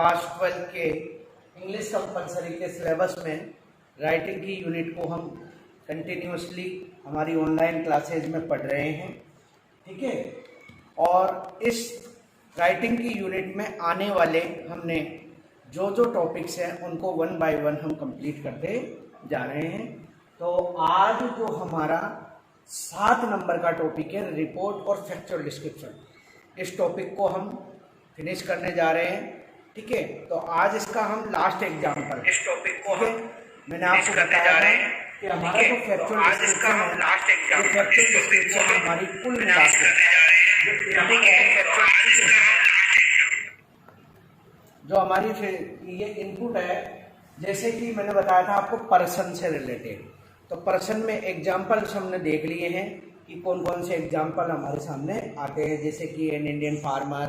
Class 12 के English compulsory के syllabus में राइटिंग की यूनिट को हम कंटिन्यूसली हमारी ऑनलाइन क्लासेज में पढ़ रहे हैं, ठीक है। और इस राइटिंग की यूनिट में आने वाले हमने जो जो टॉपिक्स हैं उनको 1 बाय 1 हम कंप्लीट करते जा रहे हैं। तो आज जो हमारा 7 नंबर का टॉपिक है रिपोर्ट और फैक्चुअल डिस्क्रिप्शन, इस टॉपिक को हम फिनिश करने जा रहे हैं, ठीक है। तो आज इसका हम लास्ट एग्जाम्पल, इस टॉपिक को हम मैंने आपको बताया था कि हमारा जो फैक्चुअल डिस्क्रिप्शन है, ये फैक्चुअल डिस्क्रिप्शन हमारी कुल मिलाकर जो हमारी ये इनपुट है, जैसे कि मैंने बताया था आपको पर्सन से रिलेटेड, तो पर्सन में एग्जाम्पल्स हमने देख लिए हैं कि कौन कौन से एग्जाम्पल हमारे सामने आते हैं, जैसे कि an Indian farmer,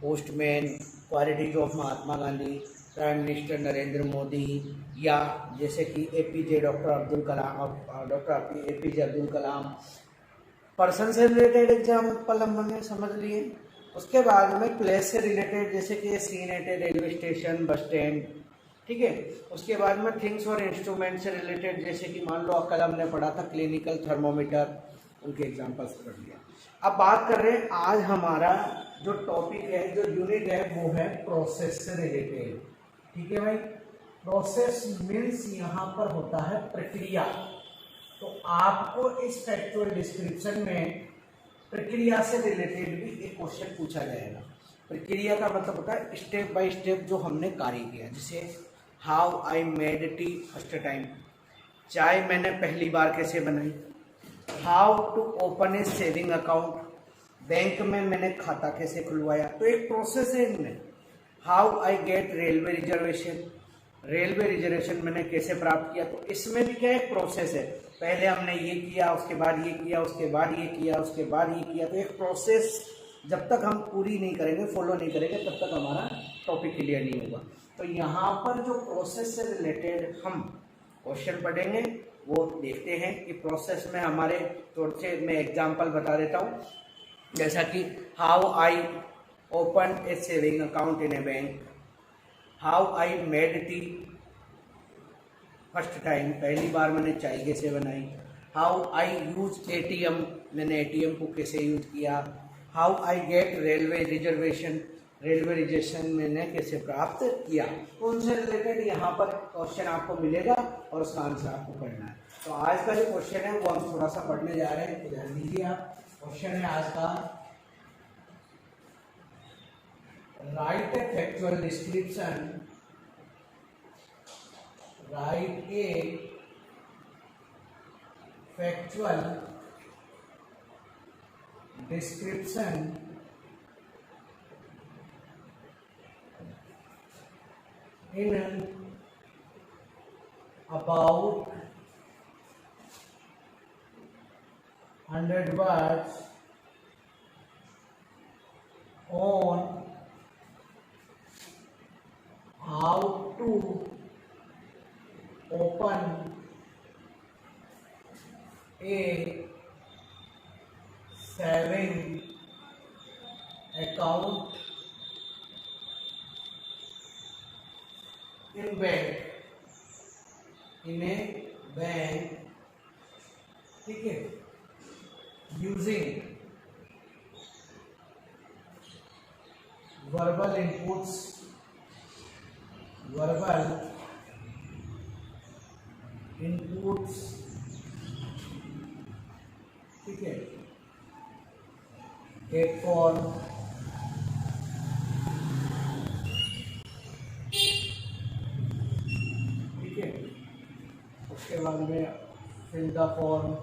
postman, qualities of Mahatma Gandhi, prime minister Narendra Modi, या जैसे कि APJ doctor Abdul Kalam. Person से रिलेटेड एग्जाम्पल हमने समझ लिए। उसके बाद में प्लेस से रिलेटेड, जैसे कि सीन एट ए रेलवे स्टेशन, बस स्टैंड, ठीक है। उसके बाद में थिंग्स और इंस्ट्रूमेंट से रिलेटेड, जैसे कि मान लो कल हमने पढ़ा था क्लिनिकल थर्मोमीटर, उनके एग्जाम्पल्स पढ़ लिया। अब बात कर रहे हैं, आज हमारा जो टॉपिक है, जो यूनिट है, वो है प्रोसेस से रिलेटेड, ठीक है भाई। प्रोसेस मीन्स यहाँ पर होता है प्रक्रिया। तो आपको इस फैक्चुअल डिस्क्रिप्शन में प्रक्रिया से रिलेटेड भी एक क्वेश्चन पूछा जाएगा। प्रक्रिया का मतलब होता है स्टेप बाय स्टेप जो हमने कार्य किया, जैसे how I made tea first time, चाय मैंने पहली बार कैसे बनाई। How to open a saving account, bank में मैंने खाता कैसे खुलवाया, तो एक प्रोसेस है इनमें। How I get railway reservation, railway reservation मैंने कैसे प्राप्त किया, तो इसमें भी क्या एक प्रोसेस है। पहले हमने ये किया, उसके बाद ये किया, उसके बाद ये किया, उसके बाद ये किया, तो एक प्रोसेस जब तक हम पूरी नहीं करेंगे, फॉलो नहीं करेंगे, तब तक हमारा टॉपिक क्लियर नहीं होगा। तो यहाँ पर जो प्रोसेस से रिलेटेड हम क्वेश्चन पढ़ेंगे वो देखते हैं कि प्रोसेस में हमारे थोड़े से मैं एग्जाम्पल बता देता हूँ, जैसा कि how I open a saving account in a bank, how I made tea first time, पहली बार मैंने चाय कैसे बनाई। हाउ आई यूज एटीएम, मैंने एटीएम को कैसे यूज किया। How I get railway reservation, railway reservation मैंने कैसे प्राप्त किया। तो उनसे रिलेटेड यहाँ पर क्वेश्चन आपको मिलेगा और उसका आंसर आपको पढ़ना है। तो आज का जो क्वेश्चन है वो हम थोड़ा सा पढ़ने जा रहे हैं, तो ध्यान दीजिए आप। क्वेश्चन है आज का, right A factual description, right A factual description in about 100 words on how to open a saving account in bank, in a bank, ठीक है, यूजिंग verbal inputs, ठीक है, एक फॉर्म, ठीक है। उसके बाद में फिल द फॉर्म,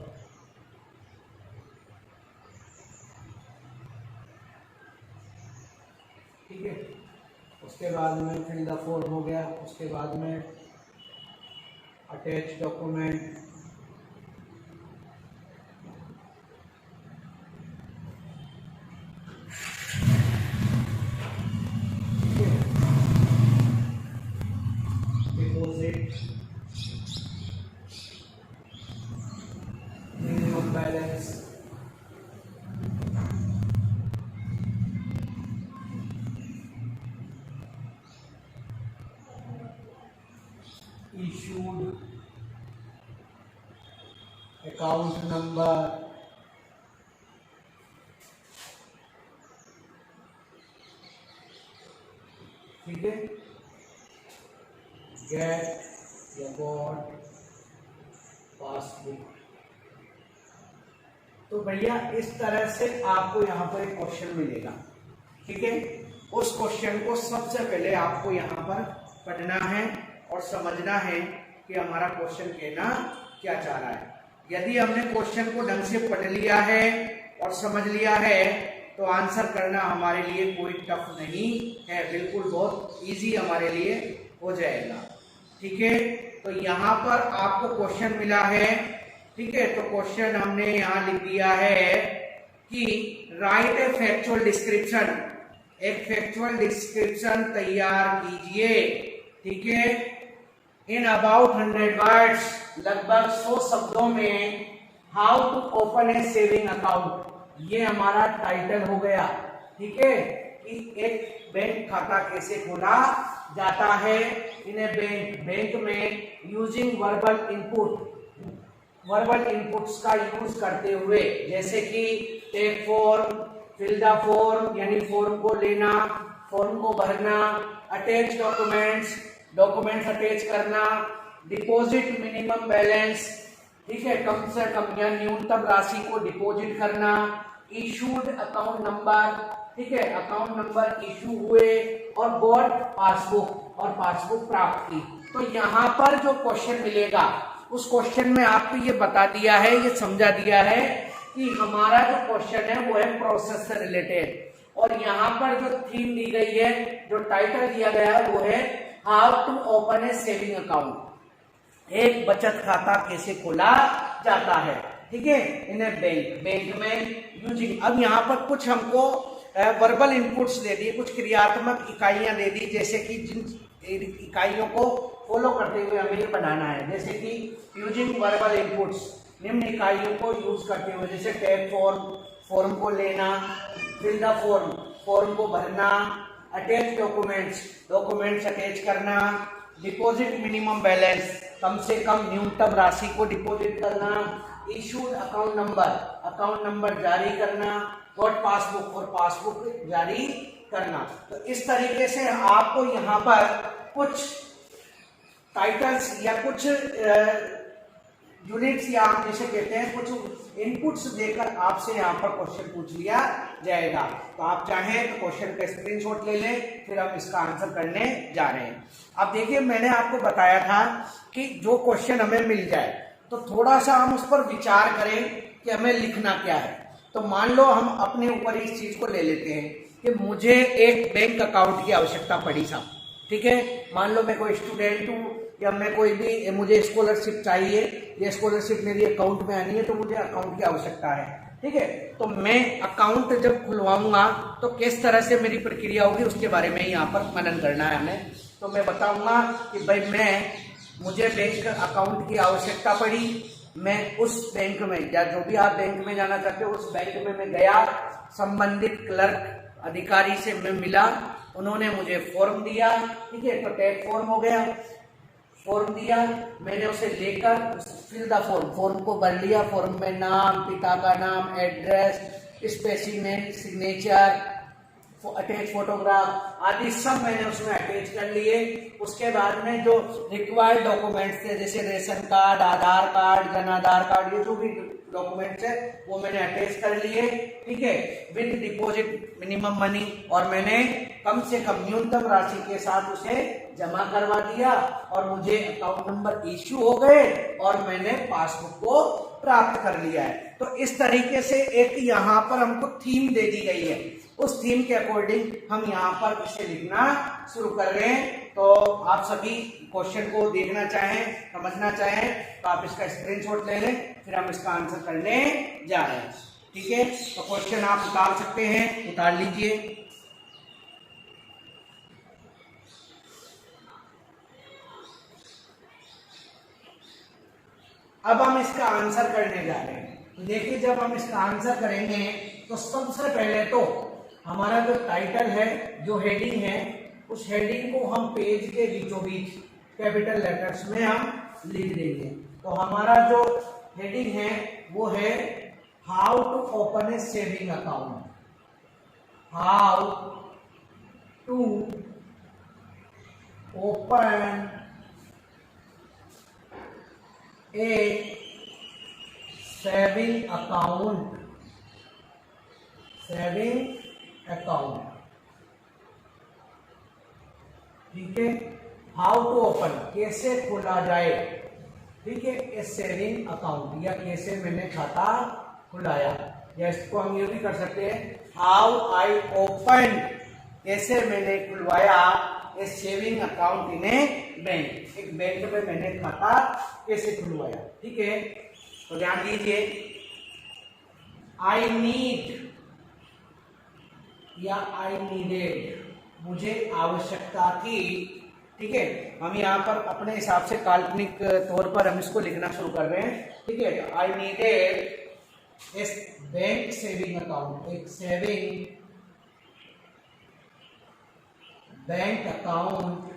ठीक है। उसके बाद में फिल द फॉर्म हो गया। उसके बाद में attach document, deposit, minimum balance, issued account number, ठीक है, गेट या गॉट पासबुक। तो भैया इस तरह से आपको यहाँ पर एक क्वेश्चन मिलेगा, ठीक है। उस क्वेश्चन को सबसे पहले आपको यहाँ पर पढ़ना है और समझना है कि हमारा क्वेश्चन कहना क्या चाह रहा है। यदि हमने क्वेश्चन को ढंग से पढ़ लिया है और समझ लिया है तो आंसर करना हमारे लिए कोई टफ नहीं है, बिल्कुल बहुत इजी हमारे लिए हो जाएगा, ठीक है। तो यहाँ पर आपको क्वेश्चन मिला है, ठीक है। तो क्वेश्चन हमने यहाँ लिख दिया है कि राइट ए फैक्चुअल डिस्क्रिप्शन, एक फैक्चुअल डिस्क्रिप्शन तैयार कीजिए, ठीक है, इन अबाउट 100 वर्ड्स, लगभग 100 शब्दों में, how to open a saving account. ये हमारा टाइटल हो गया, ठीक है, कि एक बैंक खाता कैसे खोला जाता है इन ए बैंक में using verbal input, verbal inputs का यूज करते हुए, जैसे कि take form, fill the form यानी फॉर्म को लेना, फॉर्म को भरना, अटैच डॉक्यूमेंट्स, डॉक्यूमेंट्स अटैच करना, डिपॉजिट मिनिमम बैलेंस, ठीक है, कम से कम या न्यूनतम राशि को डिपॉजिट करना, इशूड अकाउंट नंबर, ठीक है, अकाउंट नंबर इशू हुए, और गॉट पासबुक, और पासबुक प्राप्त की। तो यहाँ पर जो क्वेश्चन मिलेगा उस क्वेश्चन में आपको ये बता दिया है, ये समझा दिया है कि हमारा जो क्वेश्चन है वो है प्रोसेस से रिलेटेड, और यहाँ पर जो थीम दी गई है, जो टाइटल दिया गया है वो है how to open a saving account, एक बचत खाता कैसे खोला जाता है, ठीक है, इन ए बैंक में यूजिंग। अब यहाँ पर कुछ हमको वर्बल इनपुट्स दे दिए, कुछ क्रियात्मक इकाइयां दे दी, जैसे कि जिन इकाइयों को फॉलो करते हुए हमें ये बनाना है, जैसे कि यूजिंग वर्बल इनपुट्स, निम्न इकाइयों को यूज करते हुए, जैसे टेक फॉर्म, फॉर्म को लेना, फिल द फॉर्म, फॉर्म को भरना, अटैच डॉक्यूमेंट्स, डॉक्यूमेंट्स अटैच करना, डिपॉजिट मिनिमम बैलेंस, कम से कम न्यूनतम राशि को डिपॉजिट करना, issued account number, account number जारी करना, गॉट पासबुक, और पासबुक जारी करना। तो इस तरीके से आपको यहाँ पर कुछ टाइटल्स या कुछ यूनिट्स या आप जैसे कहते हैं कुछ इनपुट्स देकर आपसे यहाँ पर क्वेश्चन पूछ लिया जाएगा। तो आप चाहें तो क्वेश्चन का स्क्रीनशॉट ले लें, फिर हम इसका आंसर करने जा रहे हैं। अब देखिए, मैंने आपको बताया था कि जो क्वेश्चन हमें मिल जाए तो थोड़ा सा हम उस पर विचार करें कि हमें लिखना क्या है। तो मान लो हम अपने ऊपर इस चीज को ले लेते हैं कि मुझे एक बैंक अकाउंट की आवश्यकता पड़ी साहब, ठीक है, मान लो मैं कोई स्टूडेंट हूँ या मैं कोई भी, मुझे स्कॉलरशिप चाहिए, ये स्कॉलरशिप मेरी अकाउंट में आनी है, तो मुझे अकाउंट की आवश्यकता है, ठीक है। तो मैं अकाउंट जब खुलवाऊंगा तो किस तरह से मेरी प्रक्रिया होगी उसके बारे में यहाँ पर मनन करना है हमें। तो मैं बताऊंगा कि भाई मुझे बैंक अकाउंट की आवश्यकता पड़ी, मैं उस बैंक में या जो भी आप बैंक में जाना चाहते हो उस बैंक में मैं गया, संबंधित क्लर्क अधिकारी से मैं मिला, उन्होंने मुझे फॉर्म दिया, ठीक है, तो टैग फॉर्म हो गया, फॉर्म दिया, मैंने उसे लेकर फिल द फॉर्म, फॉर्म को भर लिया, फॉर्म में नाम, पिता का नाम, address, specimen, signature, attach photograph आदि सब मैंने उसमें अटैच कर लिए। उसके बाद में जो रिक्वायर्ड डॉक्यूमेंट्स थे, जैसे रेशन कार्ड, आधार कार्ड, जन आधार कार्ड, ये जो भी डॉक्यूमेंट्स है वो मैंने अटैच कर लिए, ठीक है, विद डिपॉजिट मिनिमम मनी, और मैंने कम से कम न्यूनतम राशि के साथ उसे जमा करवा दिया, और मुझे अकाउंट नंबर इश्यू हो गए और मैंने पासबुक को प्राप्त कर लिया है। तो इस तरीके से एक यहाँ पर हमको थीम दे दी गई है, उस थीम के अकॉर्डिंग हम यहाँ पर इसे लिखना शुरू कर रहे हैं। तो आप सभी क्वेश्चन को देखना चाहें, समझना चाहें तो आप इसका स्क्रीनशॉट ले लें, फिर हम इसका आंसर करने जा रहे हैं, ठीक है। तो क्वेश्चन आप उतार सकते हैं, उतार लीजिए। अब हम इसका आंसर करने जा रहे हैं। देखिए, जब हम इसका आंसर करेंगे तो सबसे पहले तो हमारा जो टाइटल है, जो हेडिंग है, उस हेडिंग को हम पेज के बीचों बीच कैपिटल लेटर्स में हम लिख देंगे। तो हमारा जो हेडिंग है वो है how to open a saving account, how to open a saving account, saving account, ठीक है। हाउ टू ओपन, कैसे खोला जाए, ठीक है, ए सेविंग अकाउंट, या कैसे मैंने खाता खुलाया, या इसको हम ये भी कर सकते हैं हाउ आई ओपन, कैसे मैंने खुलवाया a saving account in a bank, एक बैंक में मैंने खाता कैसे खुलवाया, ठीक है। तो ध्यान दीजिए, आई नीड या आई नीडेड, मुझे आवश्यकता थी, ठीक है। हम यहाँ पर अपने हिसाब से काल्पनिक तौर पर हम इसको लिखना शुरू कर रहे हैं, ठीक है। I needed A bank saving account, एक सेविंग बैंक अकाउंट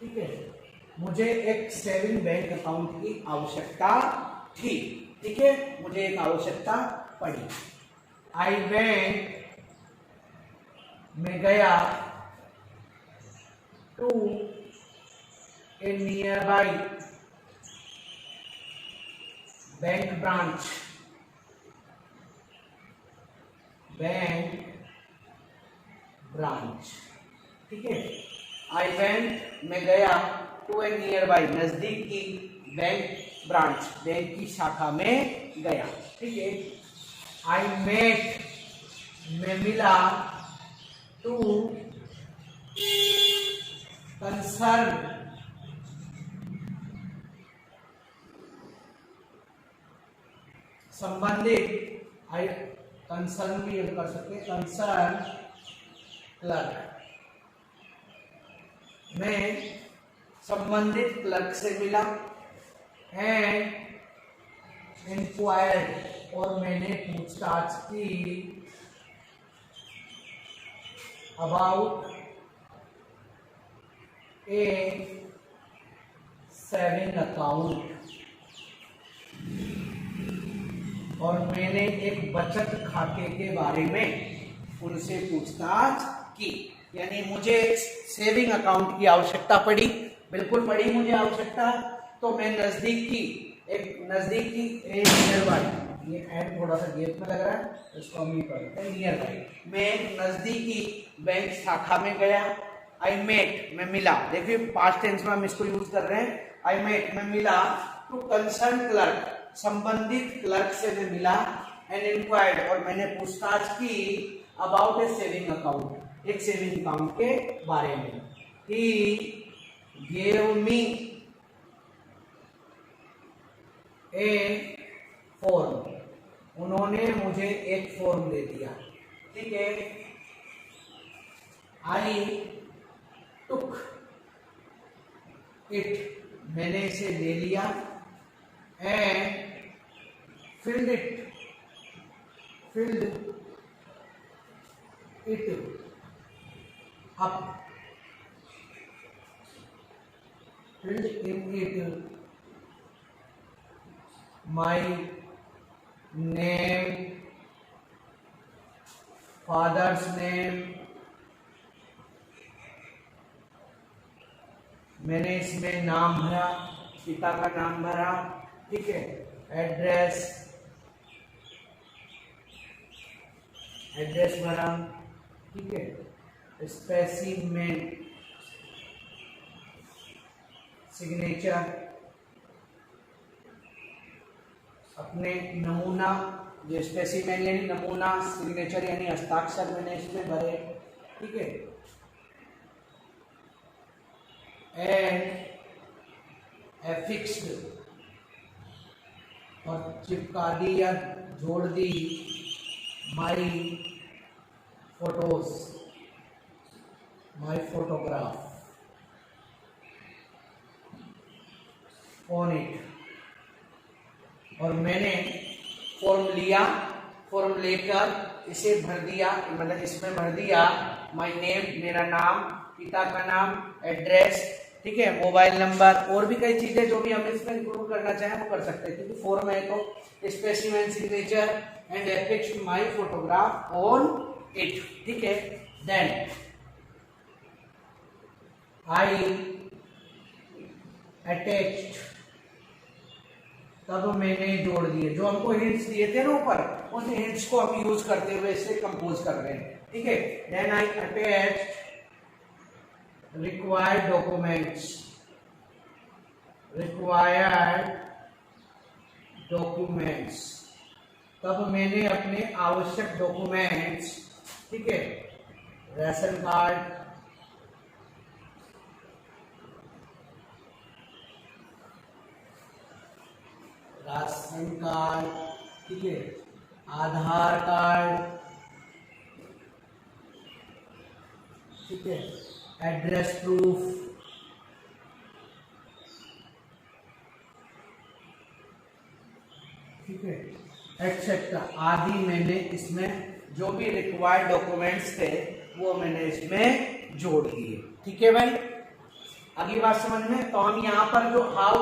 ठीक है, मुझे एक सेविंग बैंक अकाउंट की आवश्यकता थी, ठीक है, मुझे एक आवश्यकता पड़ी। आई वेंट, मैं गया, to a nearby bank branch, bank branch, ठीक है। आई वेंट, मैं गया, टू ए नियर बाई, नजदीक की बैंक ब्रांच, बैंक की शाखा में गया, ठीक है। आई मेट, मैं मिला, टू कंसर्न, संबंधित, आई कंसर्न भी यूज कर सकते हैं, कंसर्न क्लर्क, मैं संबंधित क्लर्क से मिला, एंड इंक्वायर्ड, और मैंने पूछताछ की, अबाउट ए सेविंग अकाउंट, और मैंने एक बचत खाते के बारे में उनसे पूछताछ की। यानी मुझे सेविंग अकाउंट की आवश्यकता पड़ी, बिल्कुल पड़ी मुझे आवश्यकता, तो मैं नजदीकी नियर बाई, ये एंड थोड़ा सा गेप में लग रहा है, इसको हम ये करते हैं नियर बाई, मैं नजदीकी बैंक शाखा में गया। आई मेट, मैं मिला, देखिए पास्ट टेंस में हम इसको यूज कर रहे हैं। आई मेट, मैं मिला, टू कंसर्न क्लर्क, संबंधित क्लर्क से मैं मिला, एंड इंक्वायर्ड, और मैंने पूछताछ की, अबाउट ए सेविंग अकाउंट, एक सेविंग अकाउंट के बारे में। He gave me A form, उन्होंने मुझे एक फॉर्म दे दिया, ठीक है। आई टुक इट, मैंने इसे ले लिया, and filled it up, filled in it my name, father's name, मैंने इसमें नाम भरा, पिता का नाम भरा, ठीक है। एड्रेस भरा, ठीक है। स्पेसिमेन, सिग्नेचर, अपने नमूना, जो स्पेसिमेन यानी नमूना, सिग्नेचर यानी हस्ताक्षर मैंने इसमें भरे, ठीक है। एंड एफिक्स्ड, और चिपका दी या जोड़ दी, my photos, my photograph on it, और मैंने फॉर्म लिया, फॉर्म लेकर इसे भर दिया, मतलब इसमें भर दिया माय नेम, मेरा नाम, पिता का नाम, एड्रेस, ठीक है, मोबाइल नंबर, और भी कई चीजें जो भी हम इसमें इंक्लूड करना चाहें वो कर सकते हैं, क्योंकि फॉर्म है तो specimen signature and affix my photograph on it, ठीक है। देन आई अटैच्ड, तब मैंने जोड़ दिए, जो हमको हिंट्स दिए थे ना ऊपर, उन हिंट्स को हम यूज करते हुए इसे कंपोज कर रहे हैं, ठीक है। Then I attached required documents, तब मैंने अपने आवश्यक डॉक्यूमेंट्स, ठीक है, राशन कार्ड, ठीक है, आधार कार्ड, ठीक है, एड्रेस प्रूफ, ठीक है, एक्सेट्रा आदि मैंने इसमें जो भी रिक्वायर्ड डॉक्यूमेंट्स थे वो मैंने इसमें जोड़ दिए, ठीक है भाई। अगली बात समझ में, तो हम यहाँ पर जो how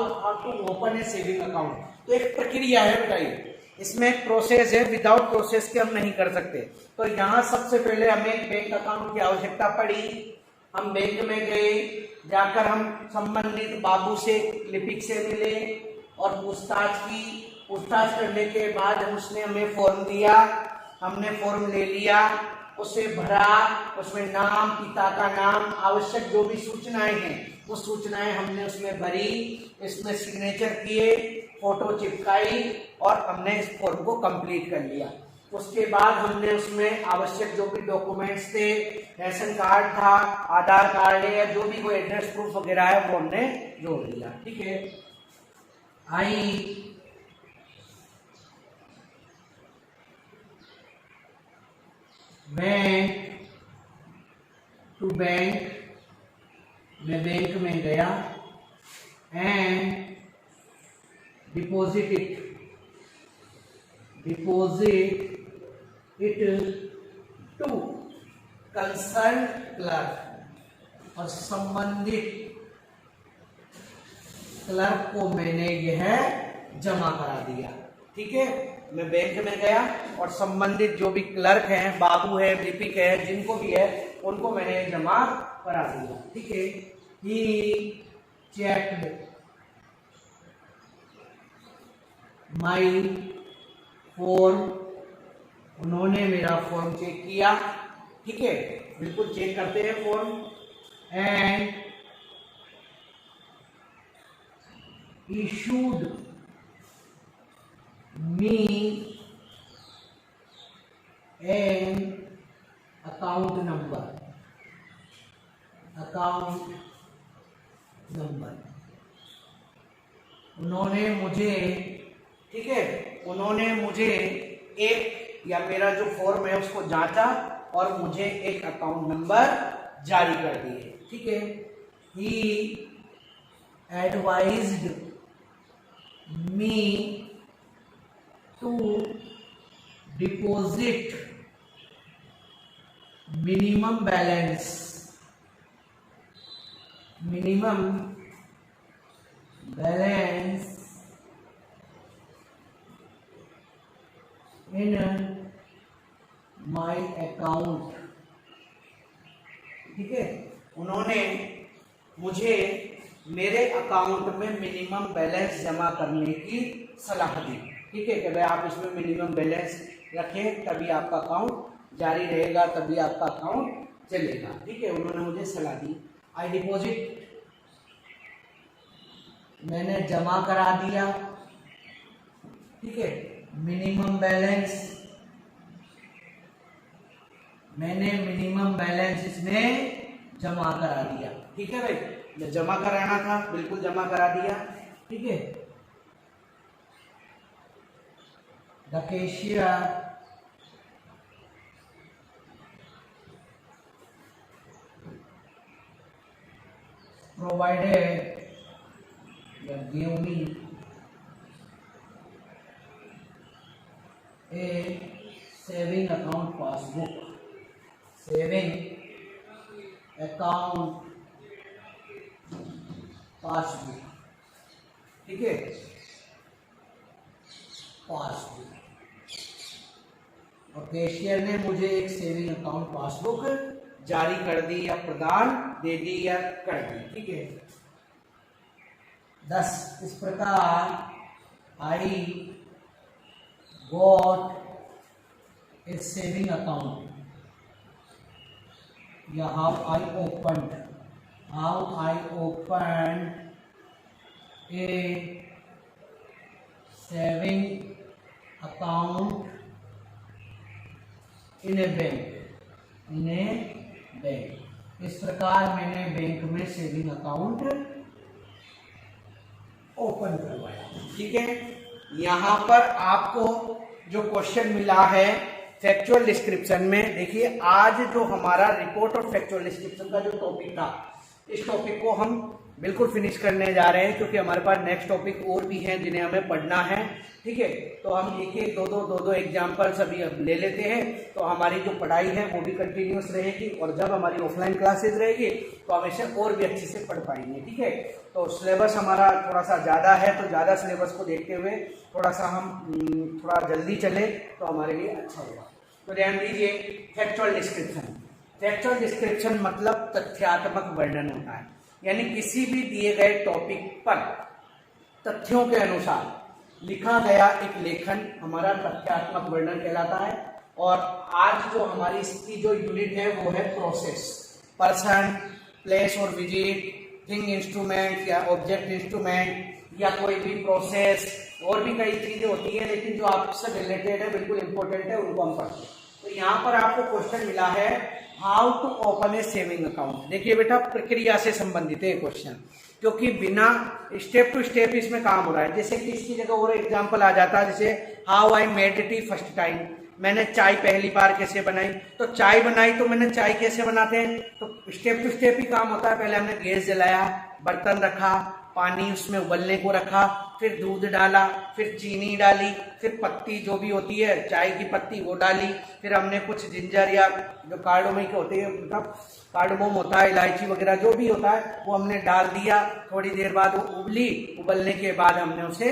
to open a saving account, तो एक प्रक्रिया है बताइए, इसमें एक प्रोसेस है, विदाउट प्रोसेस के हम नहीं कर सकते। तो यहाँ सबसे पहले हमें एक बैंक अकाउंट की आवश्यकता पड़ी, हम बैंक में गए, जाकर हम संबंधित बाबू से, लिपिक से मिले और पूछताछ करने के बाद उसने हमें फॉर्म दिया, हमने फॉर्म ले लिया, उसे भरा, उसमें नाम, पिता का नाम, आवश्यक जो भी सूचनाएं हैं वो सूचनाएं हमने उसमें भरी, इसमें सिग्नेचर किए, फोटो चिपकाई और हमने इस फॉर्म को कंप्लीट कर लिया। उसके बाद हमने उसमें आवश्यक जो भी डॉक्यूमेंट्स थे, राशन कार्ड था, आधार कार्ड है या जो भी कोई एड्रेस प्रूफ वगैरह है वो हमने जोड़ दिया, ठीक है। आई बैंक टू बैंक, मैं बैंक में गया, and deposit it to concern clerk, और संबंधित क्लर्क को मैंने यह जमा करा दिया, ठीक है। मैं बैंक में गया और संबंधित जो भी क्लर्क हैं, बाबू है, लिपिक है, जिनको भी है उनको मैंने जमा करा दिया, ठीक है। ही चेक्ड माई फॉर्म, उन्होंने मेरा फॉर्म चेक किया, ठीक है, बिल्कुल चेक करते हैं form, and issued me an account number, उन्होंने मुझे, ठीक है, उन्होंने मुझे एक, या मेरा जो फॉर्म है उसको जांचा और मुझे एक अकाउंट नंबर जारी कर दिए, ठीक है। He advised me to deposit minimum balance in my account, ठीक है। उन्होंने मुझे मेरे अकाउंट में मिनिमम बैलेंस जमा करने की सलाह दी, ठीक है, कि भाई आप इसमें मिनिमम बैलेंस रखें तभी आपका अकाउंट जारी रहेगा, तभी आपका अकाउंट चलेगा, ठीक है। उन्होंने मुझे सलाह दी। आई डिपॉजिट, मैंने जमा करा दिया, ठीक है, मिनिमम बैलेंस, मैंने मिनिमम बैलेंस इसमें जमा करा दिया, ठीक है भाई, जमा कराना था बिल्कुल जमा करा दिया, ठीक है। The cashier provided gave me a saving account passbook, saving account passbook, ठीक है, पासबुक। और कैशियर ने मुझे एक सेविंग अकाउंट पासबुक जारी कर दी या प्रदान दे दी या कर दी, ठीक है। 10 इस प्रकार I got a saving account या how I opened a saving account in a bank. इस प्रकार मैंने बैंक में सेविंग अकाउंट ओपन करवाया, ठीक है। यहां पर आपको जो क्वेश्चन मिला है फैक्चुअल डिस्क्रिप्शन में, देखिए आज जो हमारा रिपोर्ट और फैक्चुअल डिस्क्रिप्शन का जो टॉपिक था, इस टॉपिक को हम बिल्कुल फिनिश करने जा रहे हैं, क्योंकि हमारे पास नेक्स्ट टॉपिक और भी हैं जिन्हें हमें पढ़ना है, ठीक है। तो हम एक दो एग्जाम्पल सभी अब ले लेते हैं, तो हमारी जो पढ़ाई है वो भी कंटिन्यूस रहेगी, और जब हमारी ऑफलाइन क्लासेस रहेगी तो हम इसे और भी अच्छे से पढ़ पाएंगे, ठीक है। तो सिलेबस हमारा थोड़ा सा ज़्यादा है, तो ज़्यादा सिलेबस को देखते हुए थोड़ा सा हम थोड़ा जल्दी चले तो हमारे लिए अच्छा होगा। तो ध्यान दीजिए, फैक्चुअल डिस्क्रिप्शन मतलब तथ्यात्मक वर्णन होता है, यानी किसी भी दिए गए टॉपिक पर तथ्यों के अनुसार लिखा गया एक लेखन हमारा तथ्यात्मक वर्णन कहलाता है। और आज जो हमारी इसकी जो यूनिट है वो है प्रोसेस, पर्सन, प्लेस और विजिट, थिंग इंस्ट्रूमेंट या ऑब्जेक्ट इंस्ट्रूमेंट या कोई भी प्रोसेस, और भी कई चीजें होती है, लेकिन जो आपसे रिलेटेड है, बिल्कुल इंपॉर्टेंट है, उनको हम पढ़ते हैं। तो यहाँ पर आपको क्वेश्चन मिला है how to open a saving account. देखिए बेटा, प्रक्रिया से संबंधित है क्वेश्चन, क्योंकि बिना स्टेप टू स्टेप इसमें काम हो रहा है। जैसे कि इसकी जगह और एग्जांपल आ जाता है, जैसे how I made tea first time, मैंने चाय पहली बार कैसे बनाई। तो चाय बनाई तो मैंने चाय कैसे बनाते हैं, तो स्टेप टू स्टेप ही काम होता है। पहले हमने गैस जलाया, बर्तन रखा, पानी उसमें उबलने को रखा, फिर दूध डाला, फिर चीनी डाली, फिर पत्ती जो भी होती है चाय की पत्ती वो डाली, फिर हमने कुछ जिंजर या जो कार्डोमम के होते हैं, मतलब कार्डोमम होता है, इलायची वगैरह जो भी होता है वो हमने डाल दिया। थोड़ी देर बाद वो उबलने के बाद हमने उसे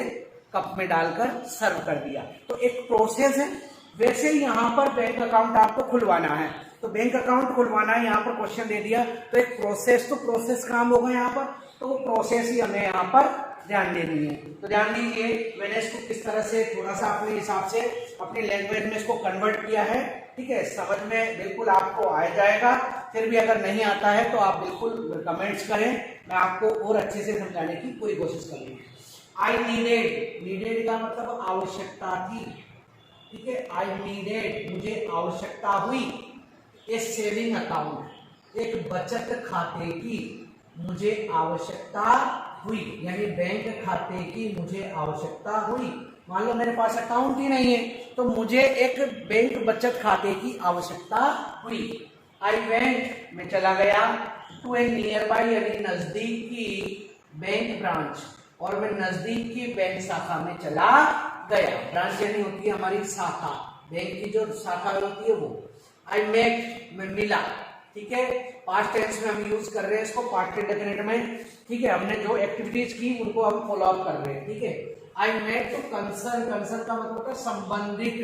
कप में डालकर सर्व कर दिया। तो एक प्रोसेस है। वैसे ही यहाँ पर बैंक अकाउंट आपको खुलवाना है, तो बैंक अकाउंट खुलवाना है, यहाँ पर क्वेश्चन दे दिया, तो एक प्रोसेस काम होगा यहाँ पर, तो वो प्रोसेस ही हमें यहाँ पर ध्यान देनी है। तो ध्यान दीजिए, मैंने इसको किस तरह से थोड़ा सा अपने हिसाब से अपनी लैंग्वेज में इसको कन्वर्ट किया है, ठीक है। समझ में बिल्कुल आपको आ जाएगा, फिर भी अगर नहीं आता है तो आप बिल्कुल कमेंट्स करें, मैं आपको और अच्छे से समझाने की पूरी कोशिश करूंगी। आई नीडेड का मतलब आवश्यकता थी, ठीक है। आई नीडेड मुझे आवश्यकता हुई, ए सेविंग अकाउंट एक बचत खाते की मुझे आवश्यकता हुई, यानी बैंक खाते की मुझे आवश्यकता हुई। मान लो मेरे पास अकाउंट ही नहीं है, तो मुझे एक बैंक बचत खाते की आवश्यकता हुई। आई वेंट मैं चला गया, टू ए नियर बाई यानी नजदीक की बैंक ब्रांच, और मैं नजदीक की बैंक शाखा में चला गया। ब्रांच यानी होती है हमारी शाखा, बैंक की जो शाखा होती है वो। आई मेट मैं मिला, ठीक है। पास्ट टेंस में हम यूज कर रहे हैं इसको, पास्ट इंडेफिनिट में, ठीक है। हमने जो एक्टिविटीज की उनको हम फॉलो अप कर रहे हैं, ठीक है। आई मेट तो कंसर्न का मतलब होता है संबंधित,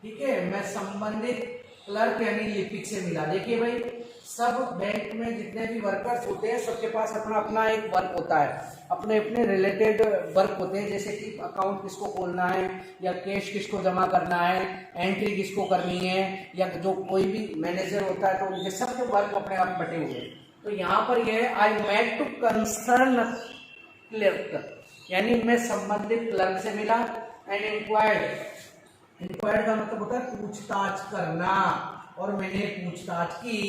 ठीक है। मैं संबंधित क्लर्क यानी लिपिक से मिला। देखिए भाई, सब बैंक में जितने भी वर्कर्स होते हैं सबके पास अपना अपना एक वर्क होता है, अपने अपने रिलेटेड वर्क होते हैं। जैसे कि अकाउंट किसको खोलना है, या कैश किसको जमा करना है, एंट्री किसको करनी है, या जो कोई भी मैनेजर होता है, तो उनके सबके वर्क अपने आप बटे हुए हैं। तो यहाँ पर यह है I met to concern clerk, यानी मैं संबंधित क्लर्क से मिला। एंड इंक्वायर्ड का मतलब होता है पूछताछ करना, और मैंने पूछताछ की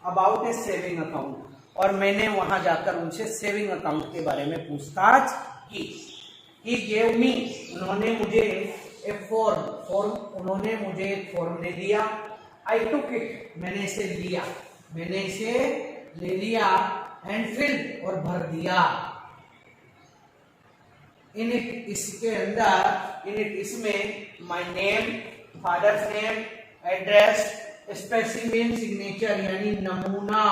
अबाउट ए सेविंग अकाउंट, और मैंने वहां जाकर उनसे सेविंग अकाउंट के बारे में पूछताछ की। ही गेव मी उन्होंने मुझे ए फॉर्म उन्होंने मुझे एक फॉर्म दे दिया। आई टुक इट मैंने इसे ले लिया। एंड फिल और भर दिया। इन इट इसके अंदर, इन इट इसमें my name, father's name, address, specimen signature यानी नमूना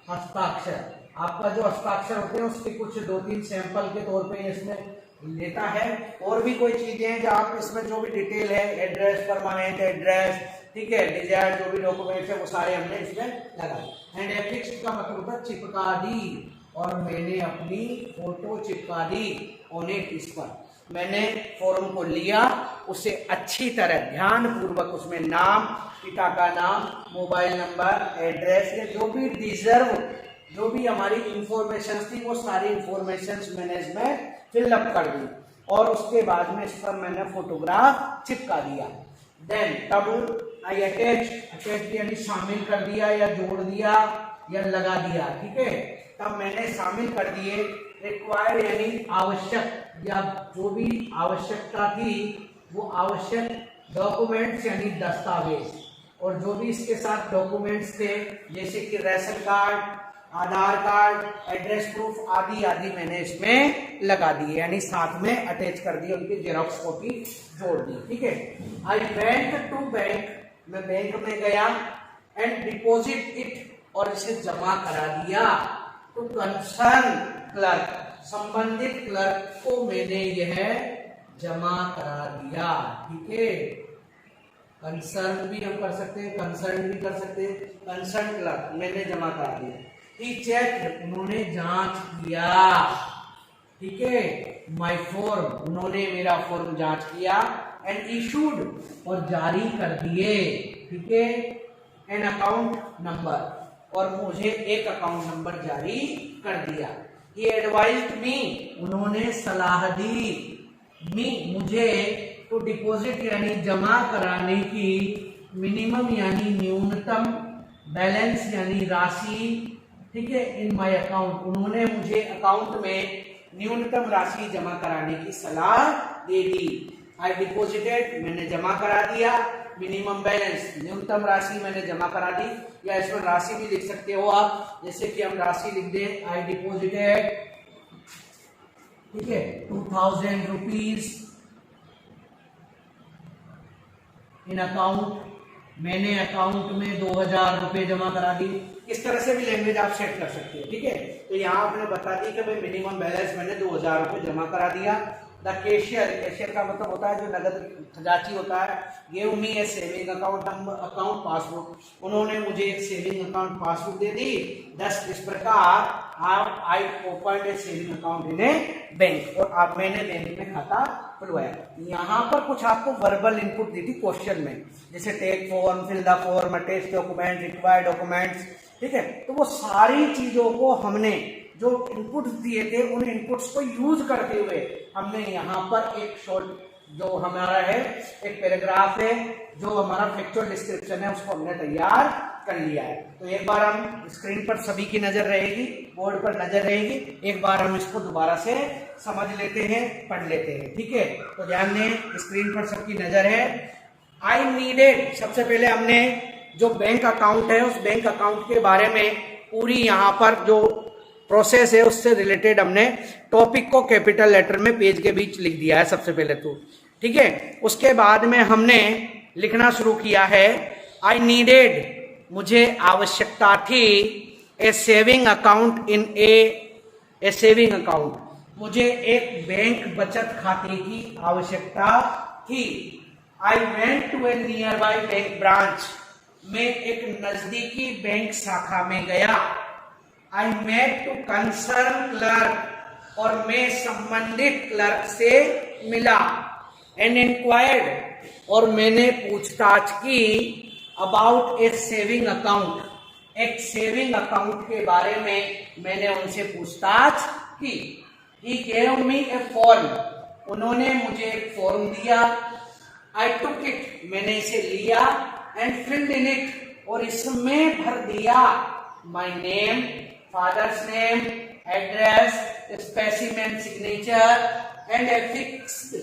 हस्ताक्षर। आपका जो हस्ताक्षर होते हैं उसके कुछ 2-3 सैंपल के तौर पे इसमें लेता है। और भी कोई चीजें हैं जो आप इसमें जो भी डिटेल है, एड्रेस, परमानेंट एड्रेस, ठीक है, डिजायर जो भी डॉक्यूमेंट्स है वो सारे हमने इसमें लगाए। एंड एफिक्स्ड का मतलब होता है चिपका दी, और मैंने अपनी फोटो चिपका दी ऑन इट, इस पर मैंने फॉर्म को लिया, उसे अच्छी तरह ध्यान पूर्वक उसमें नाम, पिता का नाम, मोबाइल नंबर, एड्रेस, या जो भी डिजर्व, जो भी हमारी इंफॉर्मेशन थी वो सारी इंफॉर्मेशन मैंने इसमें फिलअप कर दी, और उसके बाद में इस पर मैंने फोटोग्राफ चिपका दिया। देन तब आई अटैच यानी शामिल कर दिया या जोड़ दिया या लगा दिया, ठीक है। तब मैंने शामिल कर दिए रिक्वायर्ड यानी आवश्यक, या जो भी आवश्यकता थी वो आवश्यक डॉक्यूमेंट्स यानी दस्तावेज, और जो भी इसके साथ डॉक्यूमेंट्स थे जैसे कि राशन कार्ड, आधार कार्ड, एड्रेस प्रूफ आदि आदि मैंने इसमें लगा दिए, यानी साथ में अटैच कर दिए, उनकी जेरॉक्स कॉपी जोड़ दी, ठीक है। आई वेंट टू बैंक, मैं बैंक में गया, एंड डिपॉजिट इट, और इसे जमा करा दिया टू कंसर्न क्लर्क, संबंधित क्लर्क को मैंने यह जमा करा दिया, ठीक है। कंसर्न भी हम कर सकते हैं, कंसर्न भी कर सकते हैं, कंसर्न क्लर्क मैंने जमा करा दिया। ही चेक, उन्होंने जांच किया, ठीक है। माई फॉर्म, उन्होंने मेरा फॉर्म जांच किया। एंड इशूड, और जारी कर दिए, ठीक है। एन अकाउंट नंबर, और मुझे एक अकाउंट नंबर जारी कर दिया। He advised me, उन्होंने सलाह दी, मी मुझे, टू डिपॉजिट यानी जमा कराने की, मिनिमम यानी न्यूनतम, बैलेंस यानी राशि, ठीक है, इन माय अकाउंट, उन्होंने मुझे अकाउंट में न्यूनतम राशि जमा कराने की सलाह दे दी। आई डिपॉजिटेड, मैंने जमा करा दिया, मिनिमम बैलेंस, न्यूनतम राशि मैंने जमा करा दी, या इसमें राशि भी लिख सकते हो आप, जैसे कि हम राशि लिख दें, आई डिपॉजिटेड, ठीक है, 2000 रुपीज इन अकाउंट, मैंने अकाउंट में 2000 रुपए जमा करा दी। इस तरह से भी लैंग्वेज आप सेट कर सकते हो, ठीक है। तो यहाँ आपने बता दी कि भाई मिनिमम बैलेंस मैंने 2000 रुपए जमा करा दिया। द कैशियर, कैशियर का मतलब होता है जो नगद खजाची होता है, गिव मी ए सेविंग अकाउंट अकाउंट पासबुक, उन्होंने मुझे एक सेविंग अकाउंट पासबुक दे दी। दस इस प्रकार I open a saving account in a bank, और आप मैंने बैंक में खाता खुलवाया। यहाँ पर कुछ आपको वर्बल इनपुट दी थी क्वेश्चन में, जैसे take form, fill the form, attach document, required documents, ठीक है। तो वो सारी चीजों को हमने जो इनपुट्स दिए थे उन इनपुट्स को यूज करते हुए हमने यहाँ पर एक शॉर्ट जो हमारा है एक पैराग्राफ है, जो हमारा फैक्चुअल डिस्क्रिप्शन है, उसको हमने तैयार कर लिया है। तो एक बार हम स्क्रीन पर सभी की नजर रहेगी, बोर्ड पर नजर रहेगी, एक बार हम इसको दोबारा से समझ लेते हैं, पढ़ लेते हैं, ठीक है। तो ध्यान दें, स्क्रीन पर सबकी नजर है। आई नीडेड, सबसे पहले हमने जो बैंक अकाउंट है उस बैंक अकाउंट के बारे में पूरी यहाँ पर जो प्रोसेस है उससे रिलेटेड हमने टॉपिक को कैपिटल लेटर में पेज के बीच लिख दिया है सबसे पहले तो, ठीक है। उसके बाद में हमने लिखना शुरू किया है आई नीडेड, मुझे आवश्यकता थी, a saving account in a saving account, मुझे एक बैंक बचत खाते की आवश्यकता थी। I went to a nearby bank branch, मैं एक नजदीकी बैंक शाखा में गया। I met to concern clerk, और मैं संबंधित क्लर्क से मिला। एंड इंक्वायर्ड, और मैंने पूछताछ की अबाउट ए सेविंग अकाउंट, एक सेविंग अकाउंट के बारे में मैंने उनसे पूछताछ की। He gave me A form, उन्होंने मुझे एक फॉर्म दिया। आई टुक इट, मैंने इसे लिया। एंड फिल्ड इन इट, और इसमें भर दिया my name, father's name, address, specimen signature and affixed,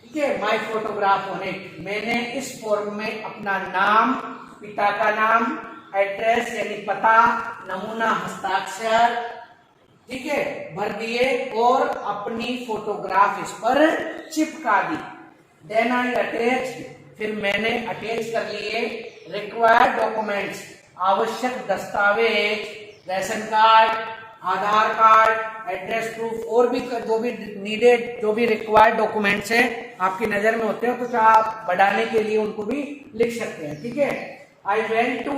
ठीक है, माई फोटोग्राफ ऑन इट, मैंने इस फॉर्म में अपना नाम, पिता का नाम, एड्रेस यानी पता, नमूना हस्ताक्षर, ठीक है, भर दिए और अपनी फोटोग्राफ इस पर चिपका दी। देन आई अटैच, फिर मैंने अटैच कर लिए रिक्वायर्ड डॉक्यूमेंट्स, आवश्यक दस्तावेज, राशन कार्ड, आधार कार्ड, एड्रेस प्रूफ और भी जो भी नीडेड, जो भी रिक्वायर्ड डॉक्यूमेंट्स हैं आपकी नजर में होते हैं, तो चाहे आप बढ़ाने के लिए उनको भी लिख सकते हैं। ठीक है, आई वेंट टू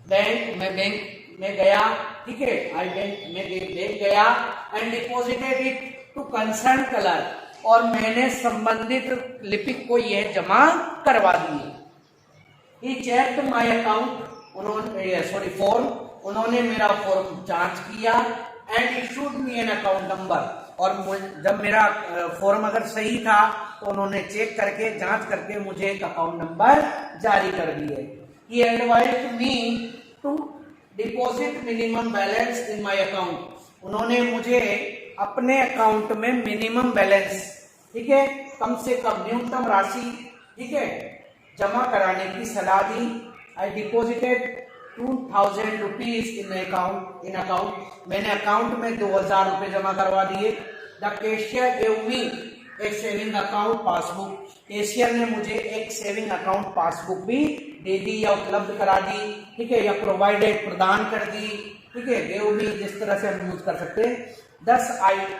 बैंक, मैं बैंक में गया। ठीक है, आई बैंक गया and deposited it to concern clerk, और मैंने संबंधित लिपिक को यह जमा करवा दिए। He checked my account, form, उन्होंने मेरा फॉर्म जांच किया and issued me an account number, और जब मेरा फॉर्म अगर सही था तो उन्होंने चेक करके जांच करके मुझे एक अकाउंट नंबर जारी कर दिए। He advised me to deposit minimum balance in my account, उन्होंने मुझे अपने अकाउंट में मिनिमम बैलेंस, ठीक है, कम से कम न्यूनतम राशि, ठीक है, जमा कराने की सलाह दी। आई डिपॉजिटेड 2000 रुपीज इन अकाउंट, मैंने अकाउंट में 2000 रुपए जमा करवा दिए। The cashier gave me A saving account passbook, cashier ने मुझे एक सेविंग अकाउंट पासबुक भी दे दी या उपलब्ध करा दी। ठीक है, या प्रोवाइडेड, प्रदान कर दी। ठीक है, गेव मी जिस तरह से हम यूज कर सकते हैं।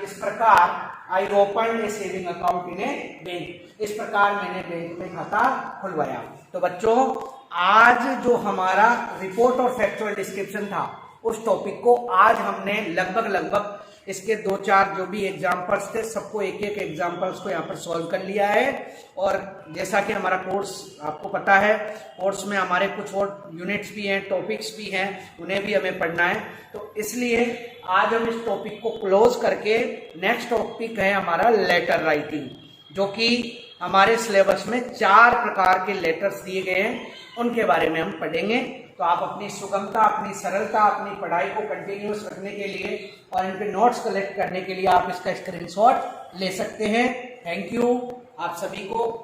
इस प्रकार I open a saving account in a bank, इस प्रकार मैंने बैंक में खाता खुलवाया। तो बच्चों, आज जो हमारा रिपोर्ट और फैक्चुअल डिस्क्रिप्शन था, उस टॉपिक को आज हमने लगभग इसके 2-4 जो भी एग्जाम्पल्स थे, सबको एक एग्जाम्पल्स को यहाँ पर सॉल्व कर लिया है। और जैसा कि हमारा कोर्स आपको पता है, कोर्स में हमारे कुछ और यूनिट्स भी हैं, टॉपिक्स भी हैं, उन्हें भी हमें पढ़ना है। तो इसलिए आज हम इस टॉपिक को क्लोज करके नेक्स्ट टॉपिक है हमारा लेटर राइटिंग, जो कि हमारे सिलेबस में 4 प्रकार के लेटर्स दिए गए हैं, उनके बारे में हम पढ़ेंगे। तो आप अपनी सुगमता, अपनी सरलता, अपनी पढ़ाई को कंटिन्यूस रखने के लिए और इन पे नोट्स कलेक्ट करने के लिए आप इसका स्क्रीनशॉट ले सकते हैं। थैंक यू आप सभी को।